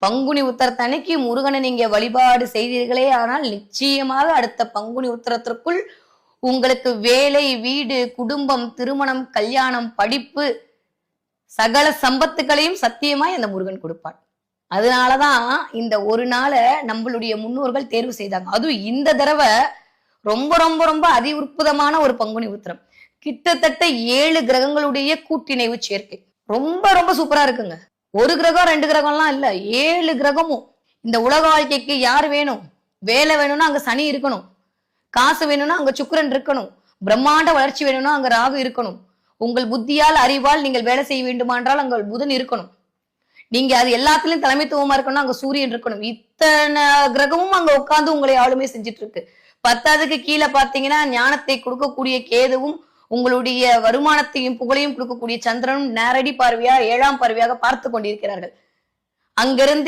பங்குனி உத்தரத்தன்னைக்கு முருகனை நீங்க வழிபாடு செய்தீர்களே ஆனால் நிச்சயமாக அடுத்த பங்குனி உத்தரத்திற்குள் உங்களுக்கு வேலை, வீடு, குடும்பம், திருமணம், கல்யாணம், படிப்பு, சகல சம்பத்துகளையும் சத்தியமாய் அந்த முருகன் கொடுப்பான். அதனாலதான் இந்த ஒரு நாளை நம்மளுடைய முன்னோர்கள் தேர்வு செய்தாங்க. அதுவும் இந்த தடவை ரொம்ப ரொம்ப ரொம்ப அதி உற்புதமான ஒரு பங்குனி உத்திரம். கிட்டத்தட்ட 7 கிரகங்களுடைய கூட்டிணைவு சேர்க்கை. ரொம்ப ரொம்ப சூப்பரா இருக்குங்க. ஒரு கிரகம் 2 கிரகம்லாம் இல்ல, 7 கிரகமும். இந்த உலக வாழ்க்கைக்கு யார் வேணும்? வேலை வேணும்னா அங்க சனி இருக்கணும், காசு வேணும்னா அங்க சுக்கிரன் இருக்கணும், பிரம்மாண்ட வளர்ச்சி வேணும்னா அங்க ராகு இருக்கணும், உங்கள் புத்தியால் அறிவால் நீங்கள் வேலை செய்ய வேண்டுமானால் அங்க புதன் இருக்கணும், நீங்க அது எல்லாத்துலயும் தலைமைத்துவமா இருக்கணும் அங்க சூரியன் இருக்கணும். இத்தனை கிரகமும் அங்க உட்கார்ந்து உங்களை ஆளுமை செஞ்சுட்டு இருக்கு. 10க்கு கீழே பாத்தீங்கன்னா ஞானத்தை கொடுக்கக்கூடிய கேதுவும் உங்களுடைய வருமானத்தையும் புகழையும் கொடுக்கக்கூடிய சந்திரனும் நேரடி பார்வையா 7ஆம் பார்வையாக பார்த்து கொண்டிருக்கிறார்கள். அங்கிருந்து